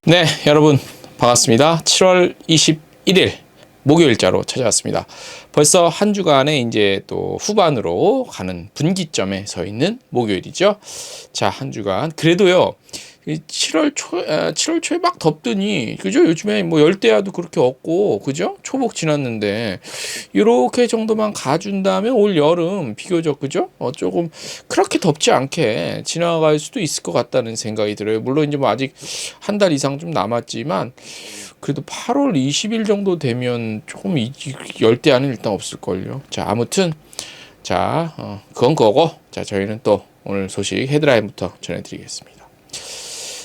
네, 여러분 반갑습니다. 7월 21일 목요일자로 찾아왔습니다. 벌써 한 주간의 이제 또 후반으로 가는 분기점에 서 있는 목요일이죠. 자, 한 주간 그래도요. 7월 초에 막 덥더니 그죠? 요즘에 뭐 열대야도 그렇게 없고 그죠? 초복 지났는데 요렇게 정도만 가준다면 올 여름 비교적 그죠? 조금 그렇게 덥지 않게 지나갈 수도 있을 것 같다는 생각이 들어요. 물론 이제 뭐 아직 한 달 이상 좀 남았지만 그래도 8월 20일 정도 되면 조금 열대야는 일단 없을걸요. 자, 아무튼 그건 거고 자, 저희는 또 오늘 소식 헤드라인부터 전해드리겠습니다.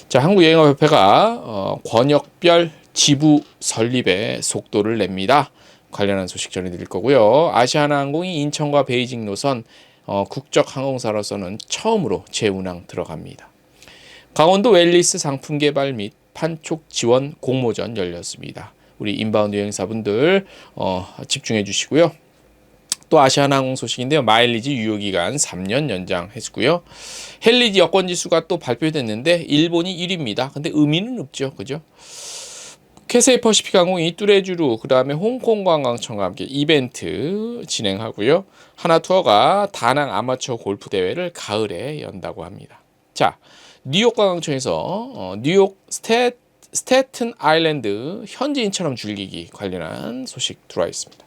자, 한국여행업협회가 권역별 지부 설립에 속도를 냅니다. 관련한 소식 전해드릴 거고요. 아시아나항공이 인천과 베이징 노선 국적 항공사로서는 처음으로 재운항 들어갑니다. 강원도 웰리스 상품 개발 및 판촉 지원 공모전 열렸습니다. 우리 인바운드 여행사분들 집중해 주시고요. 또 아시아나항공 소식인데요. 마일리지 유효기간 3년 연장했고요. 헬리지 여권지수가 또 발표됐는데 일본이 1위입니다. 근데 의미는 없죠. 그죠? 캐세이 퍼시픽항공이 뚜레쥬르 그다음에 홍콩관광청과 함께 이벤트 진행하고요. 하나투어가 다낭 아마추어 골프 대회를 가을에 연다고 합니다. 자, 뉴욕관광청에서 뉴욕 스태튼 아일랜드 현지인처럼 즐기기 관련한 소식 들어와 있습니다.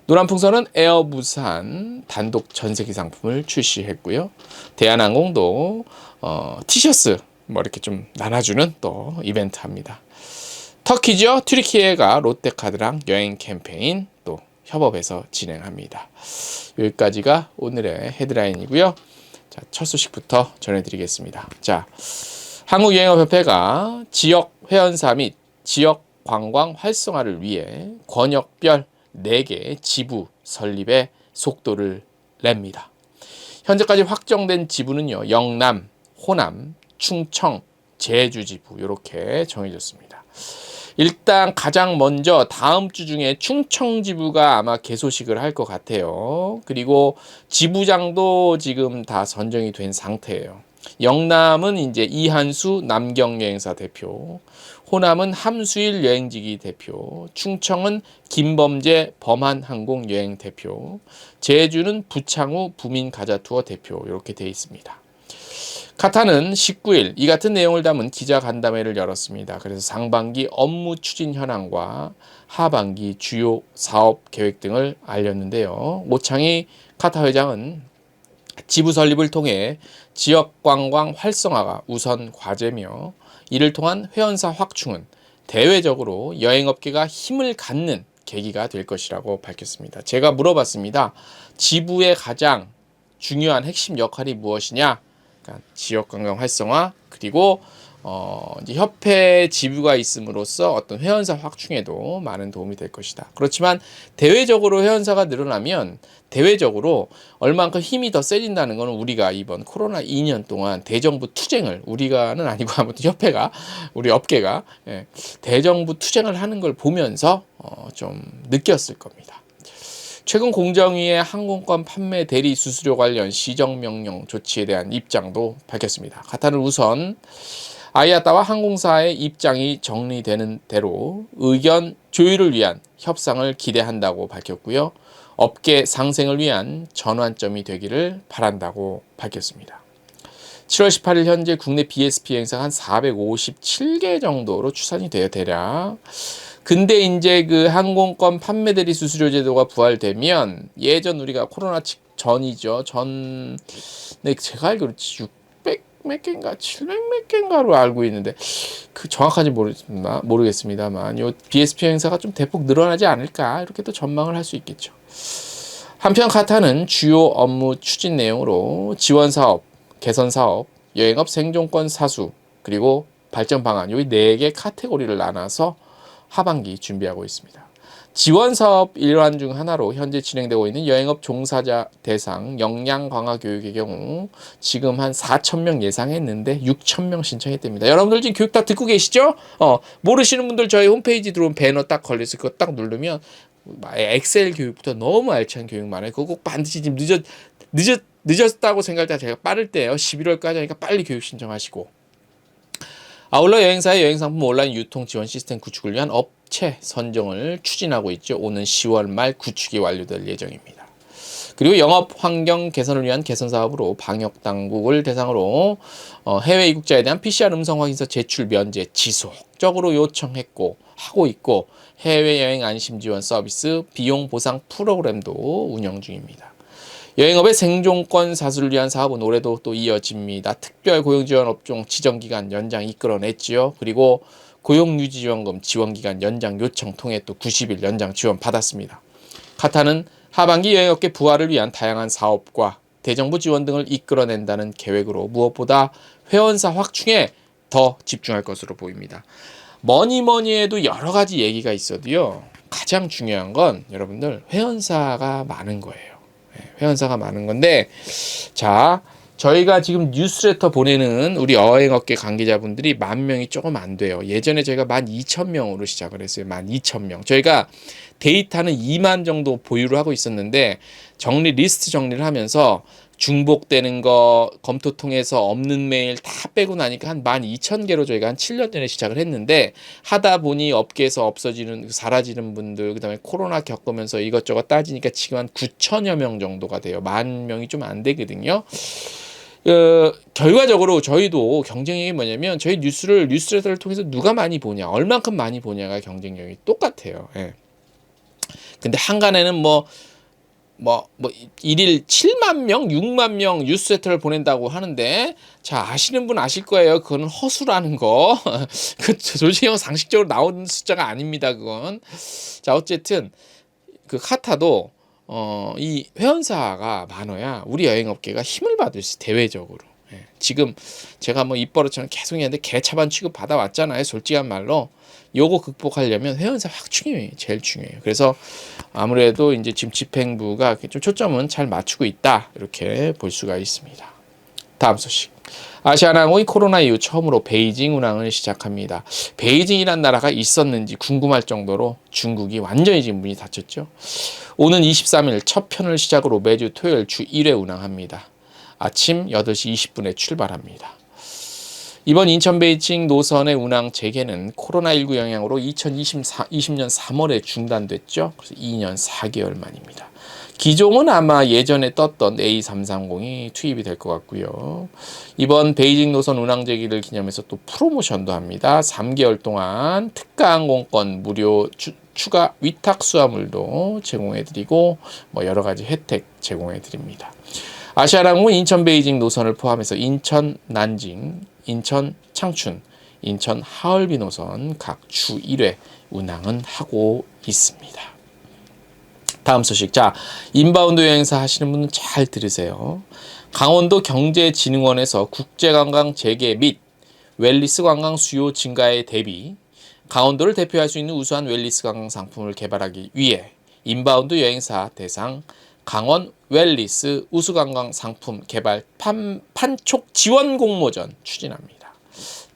노란풍선은 에어부산 단독 전세기 상품을 출시했고요. 대한항공도 티셔츠 뭐 이렇게 좀 나눠주는 또 이벤트 합니다. 터키죠. 튀르키예가 롯데카드랑 여행 캠페인 또 협업해서 진행합니다. 여기까지가 오늘의 헤드라인이고요. 자, 첫 소식부터 전해드리겠습니다. 자, 한국여행업협회가 지역 회원사 및 지역 관광 활성화를 위해 권역별 4개 지부 설립에 속도를 냅니다. 현재까지 확정된 지부는요. 영남, 호남, 충청, 제주 지부 이렇게 정해졌습니다. 일단 가장 먼저 다음 주 중에 충청 지부가 아마 개소식을 할 것 같아요. 그리고 지부장도 지금 다 선정이 된 상태예요. 영남은 이제 이한수 남경여행사 대표, 호남은 함수일 여행지기 대표, 충청은 김범재 범한항공 여행 대표, 제주는 부창우 부민가자투어 대표 이렇게 돼 있습니다. 카타는 19일 이 같은 내용을 담은 기자간담회를 열었습니다. 그래서 상반기 업무 추진 현황과 하반기 주요 사업 계획 등을 알렸는데요. 오창희 카타 회장은 지부 설립을 통해 지역 관광 활성화가 우선 과제며 이를 통한 회원사 확충은 대외적으로 여행업계가 힘을 갖는 계기가 될 것이라고 밝혔습니다. 제가 물어봤습니다. 지부의 가장 중요한 핵심 역할이 무엇이냐? 그러니까 지역 관광 활성화 그리고 이제 협회 지부가 있음으로써 어떤 회원사 확충에도 많은 도움이 될 것이다. 그렇지만 대외적으로 회원사가 늘어나면 대외적으로 얼만큼 힘이 더 세진다는 것은 우리가 이번 코로나 2년 동안 대정부 투쟁을 우리가는 아니고 아무튼 협회가 우리 업계가 대정부 투쟁을 하는 걸 보면서 좀 느꼈을 겁니다. 최근 공정위의 항공권 판매 대리 수수료 관련 시정명령 조치에 대한 입장도 밝혔습니다. 카타르는 우선 아이아따와 항공사의 입장이 정리되는 대로 의견 조율을 위한 협상을 기대한다고 밝혔고요. 업계 상생을 위한 전환점이 되기를 바란다고 밝혔습니다. 7월 18일 현재 국내 BSP 행사가 한 457개 정도로 추산이 돼요, 대략. 근데 이제 그 항공권 판매 대리 수수료 제도가 부활되면 예전 우리가 코로나 전이죠. 네, 제가 알기로 600 몇 개인가 700 몇 개인가로 알고 있는데 그 정확한지 모르겠습니다만 요 BSP 행사가 좀 대폭 늘어나지 않을까 이렇게 또 전망을 할 수 있겠죠. 한편 카타는 주요 업무 추진 내용으로 지원 사업, 개선 사업, 여행업 생존권 사수 그리고 발전 방안 요 4개 카테고리를 나눠서 하반기 준비하고 있습니다. 지원 사업 일환 중 하나로 현재 진행되고 있는 여행업 종사자 대상 역량 강화 교육의 경우 지금 한 4,000명 예상했는데 6,000명 신청했답니다. 여러분들 지금 교육 다 듣고 계시죠? 모르시는 분들 저희 홈페이지 들어오면 배너 딱 걸려서 그거 딱 누르면 엑셀 교육부터 너무 알찬 교육 많아요. 그거 꼭 반드시 지금 늦었다고 생각할 때 제가 빠를 때예요. 11월까지 하니까 빨리 교육 신청하시고 아울러 여행사의 여행상품 온라인 유통 지원 시스템 구축을 위한 업체 선정을 추진하고 있죠. 오는 10월 말 구축이 완료될 예정입니다. 그리고 영업 환경 개선을 위한 개선 사업으로 방역 당국을 대상으로 해외 입국자에 대한 PCR 음성 확인서 제출 면제 지속적으로 요청했고 하고 있고, 해외여행 안심 지원 서비스 비용 보상 프로그램도 운영 중입니다. 여행업의 생존권 사수를 위한 사업은 올해도 또 이어집니다. 특별 고용지원 업종 지정기간 연장 이끌어냈지요. 그리고 고용유지지원금 지원기간 연장 요청 통해 또 90일 연장 지원 받았습니다. 카타는 하반기 여행업계 부활을 위한 다양한 사업과 대정부 지원 등을 이끌어낸다는 계획으로 무엇보다 회원사 확충에 더 집중할 것으로 보입니다. 뭐니 해도 여러 가지 얘기가 있어도요, 가장 중요한 건 여러분들 회원사가 많은 거예요. 회원사가 많은 건데, 자, 저희가 지금 뉴스레터 보내는 우리 여행업계 관계자분들이 10,000명이 조금 안 돼요. 예전에 저희가 12,000명으로 시작을 했어요. 12,000명. 저희가 데이터는 2만 정도 보유를 하고 있었는데, 리스트 정리를 하면서 중복되는 거 검토 통해서 없는 메일 다 빼고 나니까 한 12,000개로 저희가 한 7년 전에 시작을 했는데, 하다 보니 업계에서 사라지는 분들, 그 다음에 코로나 겪으면서 이것저것 따지니까 지금 한 9,000여 명 정도가 돼요. 10,000명이 좀 안 되거든요. 결과적으로 저희도 경쟁력이 뭐냐면, 저희 뉴스레터를 통해서 누가 많이 보냐, 얼만큼 많이 보냐가 경쟁력이 똑같아요. 예. 근데 한간에는 일일 7만 명, 6만 명 뉴스레터를 보낸다고 하는데, 자, 아시는 분 아실 거예요. 그거는 허수라는 거. 그 솔직히 상식적으로 나오는 숫자가 아닙니다. 그건. 자, 어쨌든 그 카타도 이 회원사가 많아야 우리 여행업계가 힘을 받을 수 있어요. 대외적으로. 예. 지금 제가 입버릇처럼 계속 했는데 개차반 취급 받아왔잖아요. 솔직한 말로. 요거 극복하려면 회원사 확충이 제일 중요해요. 그래서 아무래도 이제 지금 집행부가 좀 초점은 잘 맞추고 있다, 이렇게 볼 수가 있습니다. 다음 소식. 아시아나항공이 코로나 이후 처음으로 베이징 운항을 시작합니다. 베이징이란 나라가 있었는지 궁금할 정도로 중국이 완전히 지금 문이 닫혔죠. 오는 23일 첫 편을 시작으로 매주 토요일 주 1회 운항합니다. 아침 8시 20분에 출발합니다. 이번 인천 베이징 노선의 운항 재개는 코로나19 영향으로 2020년 3월에 중단됐죠. 그래서 2년 4개월 만입니다. 기종은 아마 예전에 떴던 A330이 투입이 될 것 같고요. 이번 베이징 노선 운항 재개를 기념해서 또 프로모션도 합니다. 3개월 동안 특가 항공권 무료 추가 위탁 수화물도 제공해드리고 여러 가지 혜택 제공해드립니다. 아시아나항공은 인천 베이징 노선을 포함해서 인천 난징, 인천 창춘, 인천 하얼빈 노선 각 주 1회 운항은 하고 있습니다. 다음 소식. 자, 인바운드 여행사 하시는 분은 잘 들으세요. 강원도 경제진흥원에서 국제관광 재개 및 웰니스 관광 수요 증가에 대비 강원도를 대표할 수 있는 우수한 웰니스 관광 상품을 개발하기 위해 인바운드 여행사 대상 강원 웰니스 우수관광 상품 개발 판촉 지원 공모전 추진합니다.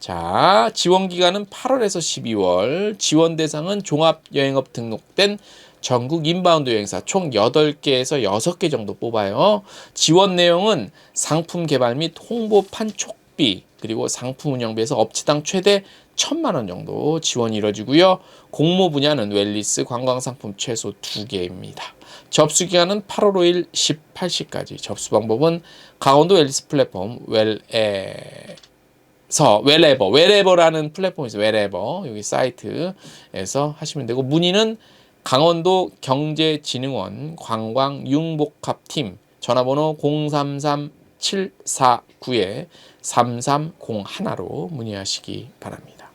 자, 지원 기간은 8월에서 12월, 지원 대상은 종합여행업 등록된 전국 인바운드 여행사 총 8개에서 6개 정도 뽑아요. 지원 내용은 상품 개발 및 홍보 판촉비, 그리고 상품 운영비에서 업체당 최대 1,000만 원 정도 지원이 이루어지고요. 공모 분야는 웰니스 관광상품 최소 2개입니다. 접수 기간은 8월 5일 18시까지. 접수 방법은 강원도 웰니스 플랫폼 웰에버라는 플랫폼이 있어요. 웰에버 여기 사이트에서 하시면 되고, 문의는 강원도 경제진흥원 관광융복합팀 전화번호 033-749-3301로 문의하시기 바랍니다.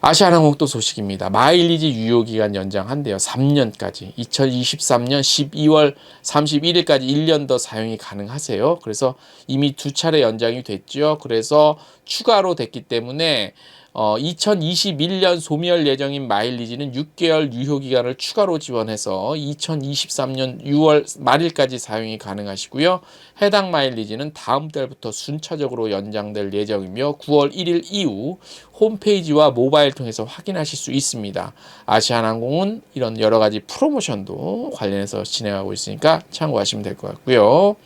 아시아나항공 또 소식입니다. 마일리지 유효기간 연장한대요. 3년까지. 2023년 12월 31일까지 1년 더 사용이 가능하세요. 그래서 이미 2차례 연장이 됐죠. 그래서 추가로 됐기 때문에 2021년 소멸 예정인 마일리지는 6개월 유효기간을 추가로 지원해서 2023년 6월 말일까지 사용이 가능하시고요. 해당 마일리지는 다음 달부터 순차적으로 연장될 예정이며 9월 1일 이후 홈페이지와 모바일 통해서 확인하실 수 있습니다. 아시아나항공은 이런 여러 가지 프로모션도 관련해서 진행하고 있으니까 참고하시면 될 것 같고요.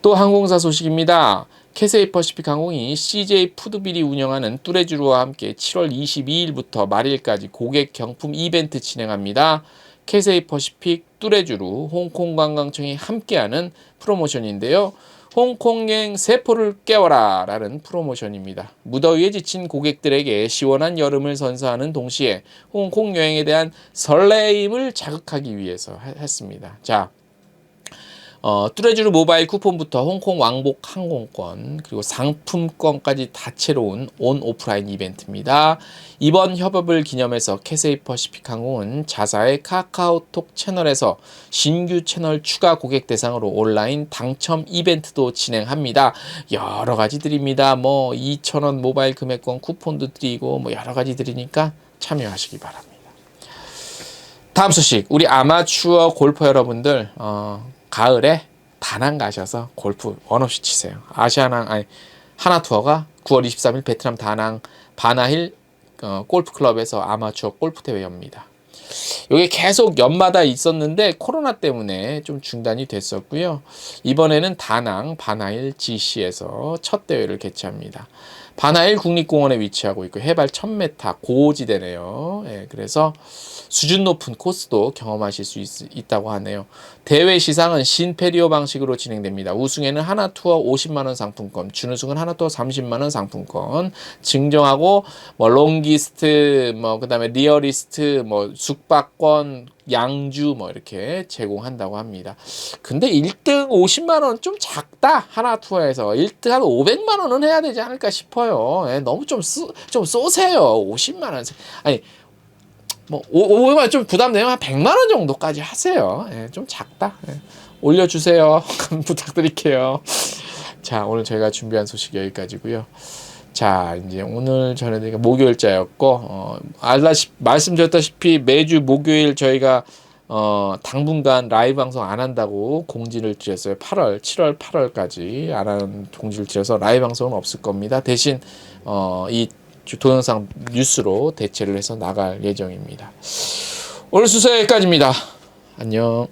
또 항공사 소식입니다. 캐세이 퍼시픽 항공이 CJ 푸드빌이 운영하는 뚜레쥬르와 함께 7월 22일부터 말일까지 고객 경품 이벤트 진행합니다. 캐세이 퍼시픽 뚜레쥬르 홍콩 관광청이 함께하는 프로모션인데요. 홍콩 여행 세포를 깨워라 라는 프로모션입니다. 무더위에 지친 고객들에게 시원한 여름을 선사하는 동시에 홍콩 여행에 대한 설레임을 자극하기 위해서 했습니다. 자, 뚜레쥬르 모바일 쿠폰부터 홍콩 왕복 항공권 그리고 상품권까지 다채로운 온 오프라인 이벤트입니다. 이번 협업을 기념해서 캐세이 퍼시픽 항공은 자사의 카카오톡 채널에서 신규 채널 추가 고객 대상으로 온라인 당첨 이벤트도 진행합니다. 여러 가지 드립니다. 뭐 2,000원 모바일 금액권 쿠폰도 드리고 뭐 여러 가지 드리니까 참여하시기 바랍니다. 다음 소식, 우리 아마추어 골퍼 여러분들 가을에 다낭 가셔서 골프 원 없이 치세요. 하나투어가 9월 23일 베트남 다낭 바나힐 골프클럽에서 아마추어 골프 대회 엽니다. 이게 계속 연마다 있었는데 코로나 때문에 좀 중단이 됐었고요. 이번에는 다낭 바나힐 GC에서 첫 대회를 개최합니다. 바나힐 국립공원에 위치하고 있고 해발 1000m 고지대네요. 예, 그래서 수준 높은 코스도 경험하실 수 있다고 하네요. 대회 시상은 신페리오 방식으로 진행됩니다. 우승에는 하나투어 50만원 상품권, 준우승은 하나투어 30만원 상품권 증정하고 뭐 롱기스트, 뭐 그다음에 리어리스트, 뭐 숙박권, 양주 뭐 이렇게 제공한다고 합니다. 근데 1등 50만원 좀 작다. 하나투어에서 1등 한 500만원은 해야 되지 않을까 싶어요. 예, 너무 좀 쏘세요. 50만원. 아니 뭐 500만원 좀 부담되면 한 100만원 정도까지 하세요. 예, 좀 작다. 예, 올려주세요. 부탁드릴게요. 자, 오늘 저희가 준비한 소식 여기까지고요. 자, 이제 오늘 전해드린 목요일자였고 말씀드렸다시피 매주 목요일 저희가 당분간 라이브 방송 안 한다고 공지를 드렸어요. 7월 8월까지 안 하는 공지를 드려서 라이브 방송은 없을 겁니다. 대신 이 동영상 뉴스로 대체를 해서 나갈 예정입니다. 오늘 순서 여기까지입니다. 안녕.